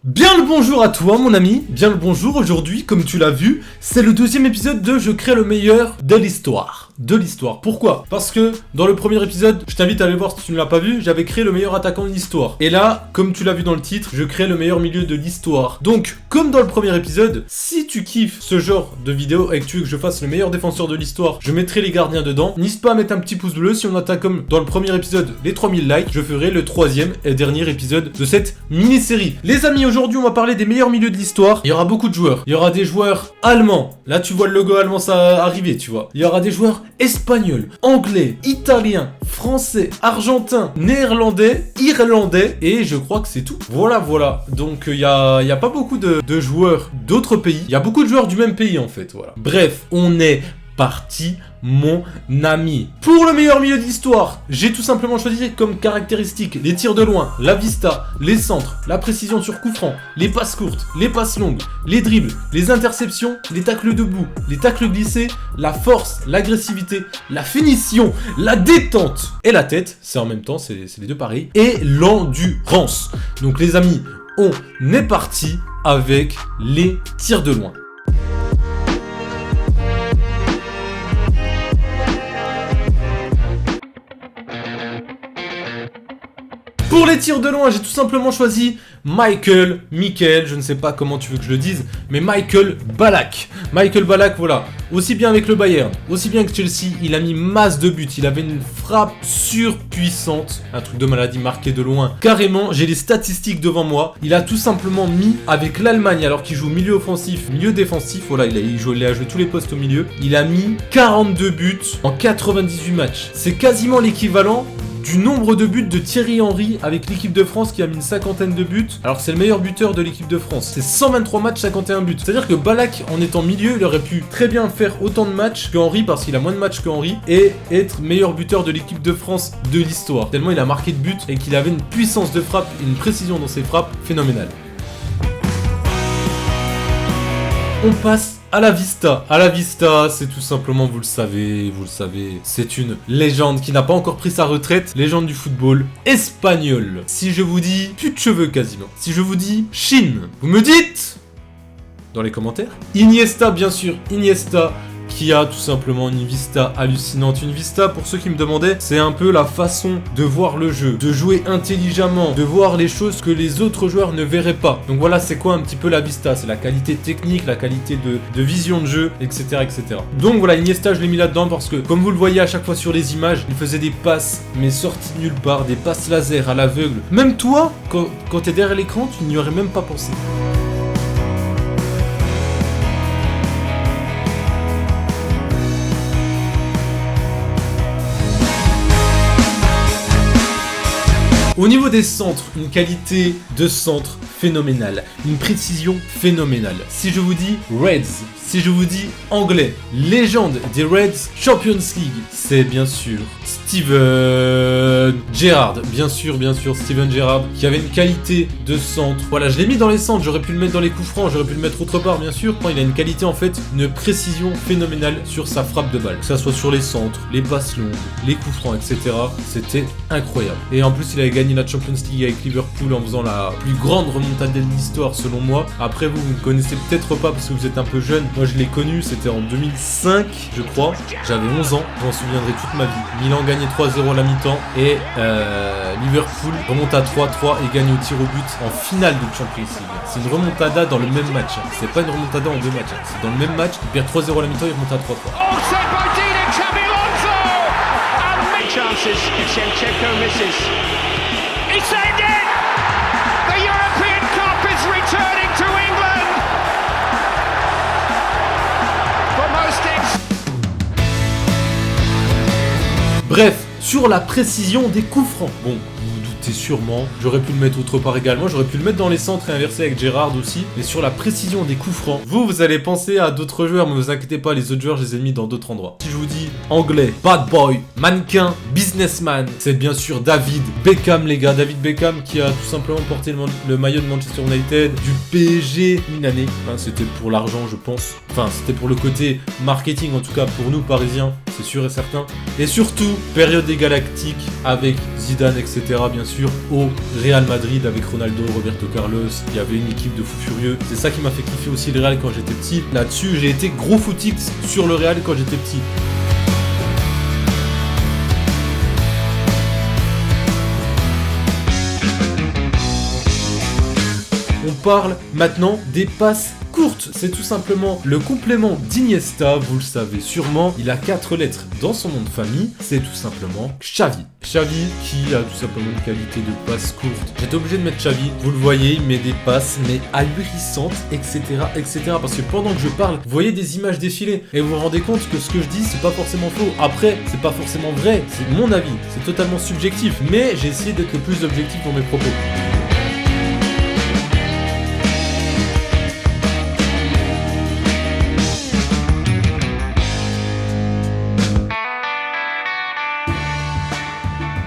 Bien le bonjour à toi mon ami, bien le bonjour. Aujourd'hui, comme tu l'as vu, c'est le deuxième épisode de Je crée le meilleur de l'histoire. Pourquoi? Parce que dans le premier épisode, je t'invite à aller voir si tu ne l'as pas vu, j'avais créé le meilleur attaquant de l'histoire. Et là, comme tu l'as vu dans le titre, je crée le meilleur milieu de l'histoire. Donc, comme dans le premier épisode, si tu kiffes ce genre de vidéo et que tu veux que je fasse le meilleur défenseur de l'histoire, je mettrai les gardiens dedans. N'hésite pas à mettre un petit pouce bleu. Si on atteint comme dans le premier épisode les 3000 likes, je ferai le troisième et dernier épisode de cette mini-série. Les amis, aujourd'hui on va parler des meilleurs milieux de l'histoire. Il y aura beaucoup de joueurs. Il y aura des joueurs allemands. Là tu vois le logo allemand ça arriver, tu vois. Il y aura des joueurs espagnols, anglais, italiens, français, argentins, néerlandais, irlandais et je crois que c'est tout. Voilà. Donc il y a pas beaucoup de joueurs d'autres pays. Il y a beaucoup de joueurs du même pays en fait, voilà. Bref, on est parti mon ami. Pour le meilleur milieu de l'histoire, j'ai tout simplement choisi comme caractéristiques les tirs de loin, la vista, les centres, la précision sur coup franc, les passes courtes, les passes longues, les dribbles, les interceptions, les tacles debout, les tacles glissés, la force, l'agressivité, la finition, la détente et la tête, c'est en même temps, c'est les deux pareils, et l'endurance. Donc les amis, on est parti avec les tirs de loin. Pour les tirs de loin, j'ai tout simplement choisi Michael, je ne sais pas comment tu veux que je le dise, mais Michael Ballack. Michael Ballack, voilà. Aussi bien avec le Bayern, aussi bien que Chelsea, il a mis masse de buts. Il avait une frappe surpuissante. Un truc de maladie marqué de loin. Carrément, j'ai les statistiques devant moi. Il a tout simplement mis avec l'Allemagne, alors qu'il joue milieu offensif, milieu défensif. Voilà, il a joué tous les postes au milieu. Il a mis 42 buts en 98 matchs. C'est quasiment l'équivalent du nombre de buts de Thierry Henry avec l'équipe de France qui a mis une cinquantaine de buts, alors que c'est le meilleur buteur de l'équipe de France. C'est 123 matchs, 51 buts. C'est-à-dire que Ballack, en étant milieu, il aurait pu très bien faire autant de matchs que Henry, parce qu'il a moins de matchs que Henry, et être meilleur buteur de l'équipe de France de l'histoire. Tellement il a marqué de buts et qu'il avait une puissance de frappe et une précision dans ses frappes phénoménale. On passe à la Vista. À la Vista, c'est tout simplement, vous le savez, c'est une légende qui n'a pas encore pris sa retraite, légende du football espagnol. Si je vous dis plus de cheveux quasiment, si je vous dis Chine, vous me dites dans les commentaires. Iniesta, bien sûr, Iniesta, qui a tout simplement une vista hallucinante. Une vista, pour ceux qui me demandaient, c'est un peu la façon de voir le jeu, de jouer intelligemment, de voir les choses que les autres joueurs ne verraient pas. Donc voilà, c'est quoi un petit peu la vista? C'est la qualité technique, la qualité de vision de jeu, etc., etc. Donc voilà, Iniesta, je l'ai mis là-dedans parce que, comme vous le voyez à chaque fois sur les images, il faisait des passes, mais sorties de nulle part, des passes laser à l'aveugle. Même toi, quand t'es derrière l'écran, tu n'y aurais même pas pensé. Au niveau des centres, une qualité de centre phénoménale, une précision phénoménale. Si je vous dis Reds, si je vous dis anglais, légende des Reds Champions League, c'est bien sûr Steven Gerrard. Bien sûr, Steven Gerrard, qui avait une qualité de centre. Voilà, je l'ai mis dans les centres, j'aurais pu le mettre dans les coups francs, j'aurais pu le mettre autre part, bien sûr. Il a une qualité, en fait, une précision phénoménale sur sa frappe de balle. Que ça soit sur les centres, les passes longues, les coups francs, etc. C'était incroyable. Et en plus, il avait gagné la Champions League avec Liverpool en faisant la plus grande remontada de l'histoire, selon moi. Après, vous ne connaissez peut-être pas parce que vous êtes un peu jeune. Moi, je l'ai connu, c'était en 2005, je crois. J'avais 11 ans, je m'en souviendrai toute ma vie. Milan gagnait 3-0 à la mi-temps et Liverpool remonte à 3-3 et gagne au tir au but en finale de Champions League. C'est une remontada dans le même match. C'est pas une remontada en deux matchs. C'est dans le même match. Il perd 3-0 à la mi-temps, il remonte à 3-3. Chances, Shevchenko misses. He saved it! The European Cup is returning to England! For most Bref, sur la précision des coups francs. Bon, vous vous doutez sûrement, j'aurais pu le mettre autre part également, j'aurais pu le mettre dans les centres et inverser avec Gerrard aussi, mais sur la précision des coups francs, vous allez penser à d'autres joueurs, mais vous inquiétez pas, les autre joueurs, je les ai mis dans d'autres endroits. Si je vous dis anglais, bad boy, mannequin, businessman, c'est bien sûr David Beckham, les gars. David Beckham qui a tout simplement porté le maillot de Manchester United, du PSG une année. Enfin, c'était pour l'argent, je pense. Enfin, c'était pour le côté marketing, en tout cas pour nous Parisiens, c'est sûr et certain. Et surtout, période des Galactiques avec Zidane, etc. bien sûr. sûr au Real Madrid avec Ronaldo, Roberto Carlos, il y avait une équipe de fous furieux. C'est ça qui m'a fait kiffer aussi le Real quand j'étais petit. Là-dessus, j'ai été gros footix sur le Real quand j'étais petit. On parle maintenant des passes courtes. C'est tout simplement le complément d'Iniesta, vous le savez sûrement. Il a 4 lettres dans son nom de famille. C'est tout simplement Xavi. Xavi qui a tout simplement une qualité de passe courte. J'étais obligé de mettre Xavi. Vous le voyez, il met des passes mais ahurissantes, etc., etc. Parce que pendant que je parle, vous voyez des images défiler et vous vous rendez compte que ce que je dis, c'est pas forcément faux. Après, c'est pas forcément vrai. C'est mon avis. C'est totalement subjectif. Mais j'ai essayé d'être le plus objectif dans mes propos.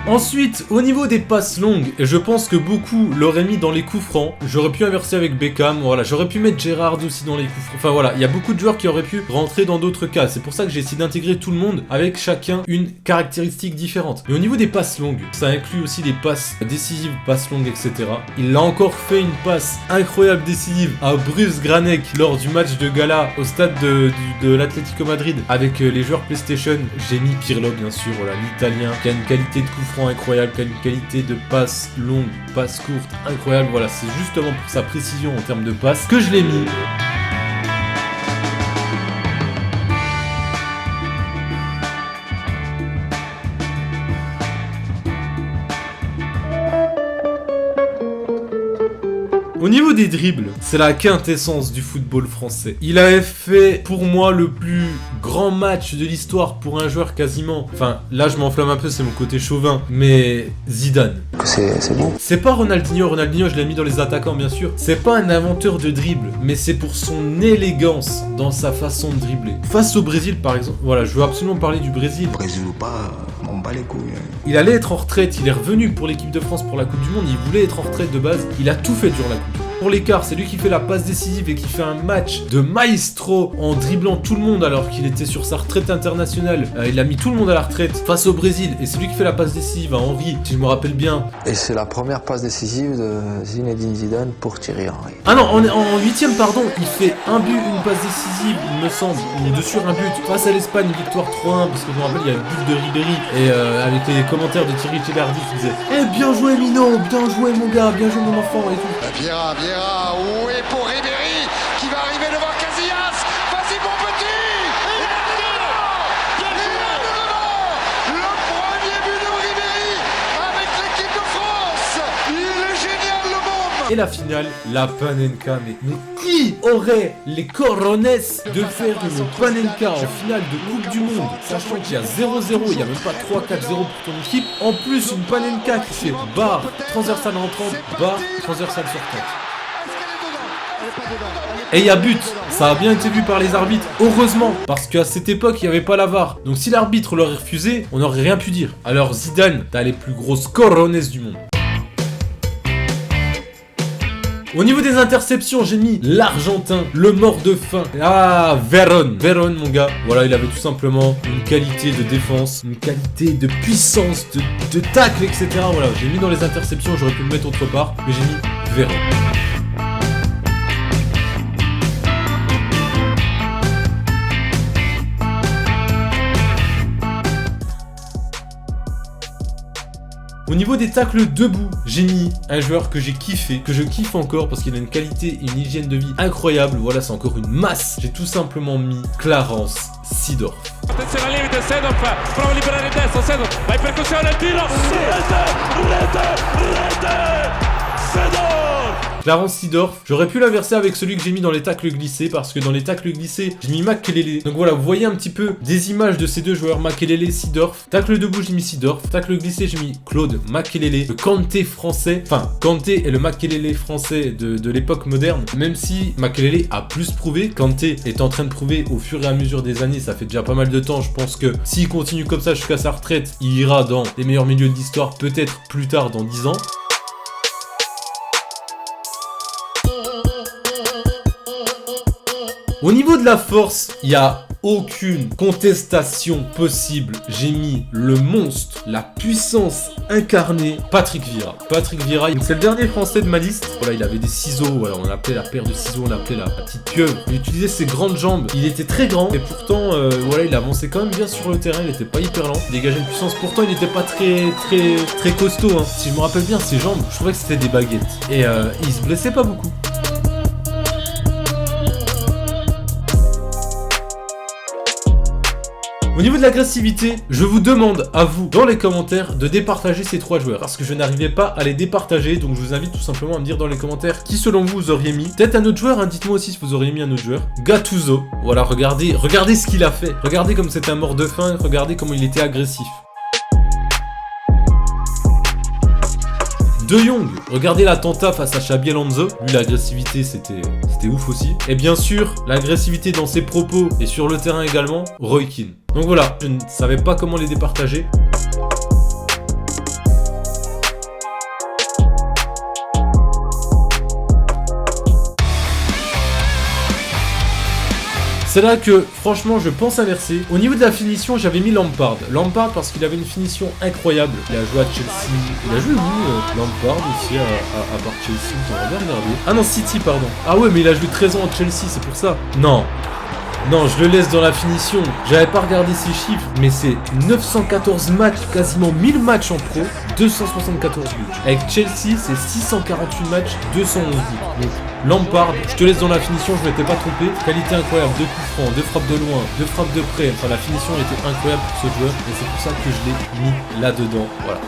Ensuite, au niveau des passes longues, et je pense que beaucoup l'auraient mis dans les coups francs, j'aurais pu inverser avec Beckham, voilà, j'aurais pu mettre Gerrard aussi dans les coups francs, enfin voilà, il y a beaucoup de joueurs qui auraient pu rentrer dans d'autres cas, c'est pour ça que j'ai essayé d'intégrer tout le monde avec chacun une caractéristique différente. Mais au niveau des passes longues, ça inclut aussi les passes décisives, passes longues, etc. Il a encore fait une passe incroyable décisive à Bruce Granek lors du match de gala au stade de l'Atlético Madrid avec les joueurs PlayStation. J'ai mis Pirlo bien sûr, voilà, l'Italien qui a une qualité de coup franc incroyable, qui a une qualité de passe longue, passe courte incroyable. Voilà, c'est justement pour sa précision en termes de passe que je l'ai mis. Au niveau des dribbles, c'est la quintessence du football français. Il avait fait, pour moi, le plus grand match de l'histoire pour un joueur quasiment. Enfin, là, je m'enflamme un peu, c'est mon côté chauvin. Mais Zidane. C'est bon. C'est pas Ronaldinho. Ronaldinho, je l'ai mis dans les attaquants, bien sûr. C'est pas un inventeur de dribble, mais c'est pour son élégance dans sa façon de dribbler. Face au Brésil, par exemple. Voilà, je veux absolument parler du Brésil. Brésil ou pas, on bat les couilles. Il allait être en retraite, il est revenu pour l'équipe de France pour la Coupe du Monde, il voulait être en retraite de base, il a tout fait durant la Coupe. Pour l'écart, c'est lui qui fait la passe décisive et qui fait un match de maestro en dribblant tout le monde alors qu'il était sur sa retraite internationale. Il a mis tout le monde à la retraite face au Brésil et c'est lui qui fait la passe décisive à Henry, si je me rappelle bien. Et c'est la première passe décisive de Zinedine Zidane pour Thierry Henry. Ah non, en 8ème, pardon, il fait un but, une passe décisive, il me semble, ou deux sur un but face à l'Espagne, victoire 3-1, parce que je me rappelle, il y a le but de Ribéry et avec les commentaires de Thierry Chelardi qui disait « Eh, bien joué Mino, bien joué mon gars, bien joué mon enfant » et tout. Vieira, oui pour Ribéry qui va arriver devant Casillas. Vas-y mon petit. Il est dedans. Le premier but de Ribéry avec l'équipe de France. Il est génial le môme. Et la finale, la Panenka. Mais qui aurait les cojones de faire une Panenka en finale de Coupe du Monde, sachant qu'il y a 0-0, il n'y a même pas 3-4-0 pour ton équipe. En plus, une Panenka qui fait barre transversale entrante, barre transversale sortante. Et il y a but, ça a bien été vu par les arbitres, heureusement, parce qu'à cette époque il n'y avait pas la VAR. Donc si l'arbitre l'aurait refusé, on n'aurait rien pu dire. Alors Zidane, t'as les plus grosses cojones du monde. Au niveau des interceptions, j'ai mis l'Argentin, le mort de faim. Ah, Veron mon gars. Voilà, il avait tout simplement une qualité de défense, une qualité de puissance, de tacle, etc. Voilà, j'ai mis dans les interceptions, j'aurais pu le mettre autre part, mais j'ai mis Veron. Au niveau des tacles debout, j'ai mis un joueur que j'ai kiffé, que je kiffe encore parce qu'il a une qualité et une hygiène de vie incroyable. Voilà, c'est encore une masse. J'ai tout simplement mis Clarence Seedorf. Attenzione al limite, Seedorf prova a liberare il destro, Seedorf va in percussione, il tiro, rete, Seedorf. Clarence Seedorf, j'aurais pu l'inverser avec celui que j'ai mis dans les tacles glissés parce que dans les tacles glissés, j'ai mis Makelele. Donc voilà, vous voyez un petit peu des images de ces deux joueurs, Makelele, Seedorf. Tacle debout, j'ai mis Seedorf. Tacle glissé, j'ai mis Claude Makelele, le Kanté français. Enfin, Kanté est le Makelele français de l'époque moderne. Même si Makelele a plus prouvé, Kanté est en train de prouver au fur et à mesure des années. Ça fait déjà pas mal de temps. Je pense que s'il continue comme ça jusqu'à sa retraite, il ira dans les meilleurs milieux de l'histoire, peut-être plus tard dans 10 ans. Au Au niveau de la force, il y a aucune contestation possible. J'ai mis le monstre, la puissance incarnée, Patrick Vieira. Patrick Vieira, c'est le dernier français de ma liste. Voilà, il avait des ciseaux, voilà, on appelait la paire de ciseaux, on appelait la petite pieuvre. Il utilisait ses grandes jambes. Il était très grand et pourtant, voilà, il avançait quand même bien sur le terrain. Il était pas hyper lent, il dégageait une puissance. Pourtant, il n'était pas très costaud. Hein. Si je me rappelle bien, ses jambes, je trouvais que c'était des baguettes. Et il se blessait pas beaucoup. Au niveau de l'agressivité, je vous demande à vous, dans les commentaires, de départager ces 3 joueurs. Parce que je n'arrivais pas à les départager, donc je vous invite tout simplement à me dire dans les commentaires qui selon vous vous auriez mis. Peut-être un autre joueur, hein, dites-moi aussi si vous auriez mis un autre joueur. Gattuso, voilà, regardez ce qu'il a fait. Regardez comme c'était un mort de faim, regardez comment il était agressif. De Jong, regardez l'attentat face à Xabi Alonso. Lui, l'agressivité, c'était ouf aussi. Et bien sûr, l'agressivité dans ses propos et sur le terrain également, Roy Keane. Donc voilà, je ne savais pas comment les départager. C'est là que, franchement, je pense inverser. Au niveau de la finition, j'avais mis Lampard. Lampard parce qu'il avait une finition incroyable. Il a joué à Chelsea. Il a joué où Lampard aussi, à part Chelsea. On va bien regarder. Ah non, City, pardon. Ah ouais, mais il a joué 13 ans à Chelsea, c'est pour ça. Non, je le laisse dans la finition. J'avais pas regardé ses chiffres, mais c'est 914 matchs, quasiment 1000 matchs en pro, 274 buts. Avec Chelsea, c'est 648 matchs, 211 buts. Donc, Lampard, je te laisse dans la finition, je m'étais pas trompé. Qualité incroyable, 2 coups francs, 2 frappes de loin, 2 frappes de près. Enfin, la finition était incroyable pour ce joueur, et c'est pour ça que je l'ai mis là-dedans. Voilà.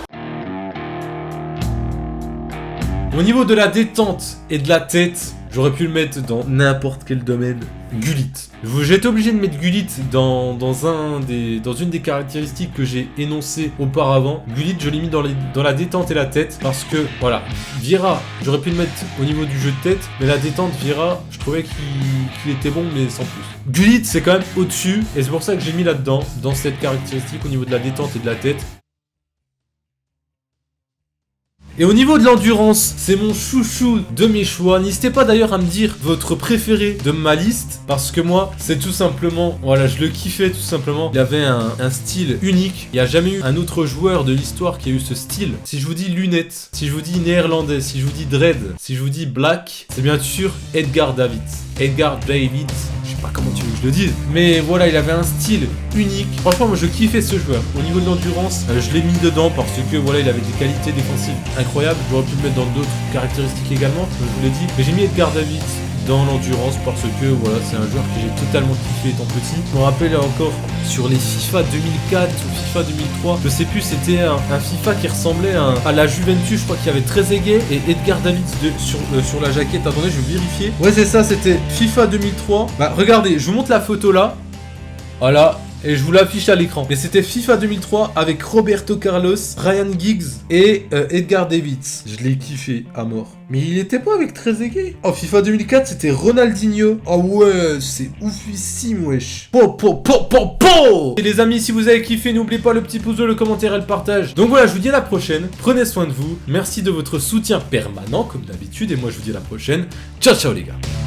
Au niveau de la détente et de la tête, j'aurais pu le mettre dans n'importe quel domaine. Gullit. J'étais obligé de mettre Gullit dans une des caractéristiques que j'ai énoncées auparavant. Gullit, je l'ai mis dans la détente et la tête parce que, voilà, Vieira, j'aurais pu le mettre au niveau du jeu de tête, mais la détente, Vieira, je trouvais qu'il était bon, mais sans plus. Gullit, c'est quand même au-dessus, et c'est pour ça que j'ai mis là-dedans, dans cette caractéristique au niveau de la détente et de la tête. Et au niveau de l'endurance, c'est mon chouchou de mes choix. N'hésitez pas d'ailleurs à me dire votre préféré de ma liste, parce que moi, c'est tout simplement, voilà, je le kiffais tout simplement. Il avait un style unique. Il n'y a jamais eu un autre joueur de l'histoire qui a eu ce style. Si je vous dis lunettes, si je vous dis néerlandais, si je vous dis dread, si je vous dis black, c'est bien sûr Edgar Davids. Edgar Davids, je sais pas comment tu veux que je le dise, mais voilà, il avait un style unique. Franchement, moi je kiffais ce joueur. Au niveau de l'endurance, je l'ai mis dedans parce que voilà, il avait des qualités défensives incroyables. J'aurais pu le mettre dans d'autres caractéristiques également, comme je vous l'ai dit, mais j'ai mis Edgar Davids dans l'endurance parce que voilà, c'est un joueur que j'ai totalement kiffé étant petit. Je me rappelle encore sur les FIFA 2004 ou FIFA 2003, je sais plus, c'était un FIFA qui ressemblait à la Juventus, je crois qu'il y avait Trezeguet et Edgar Davids sur la jaquette. Attendez, je vais vérifier. Ouais, c'est ça, c'était FIFA 2003. Bah regardez, je vous montre la photo là. Voilà. Et je vous l'affiche à l'écran. Mais c'était FIFA 2003 avec Roberto Carlos, Ryan Giggs et Edgar Davids. Je l'ai kiffé à mort. Mais il était pas avec Trezeguet. Oh, FIFA 2004, c'était Ronaldinho. Oh ouais, c'est oufissime, wesh. Po. Et les amis, si vous avez kiffé, n'oubliez pas le petit pouce bleu, le commentaire et le partage. Donc voilà, je vous dis à la prochaine. Prenez soin de vous. Merci de votre soutien permanent, comme d'habitude. Et moi, je vous dis à la prochaine. Ciao, ciao les gars.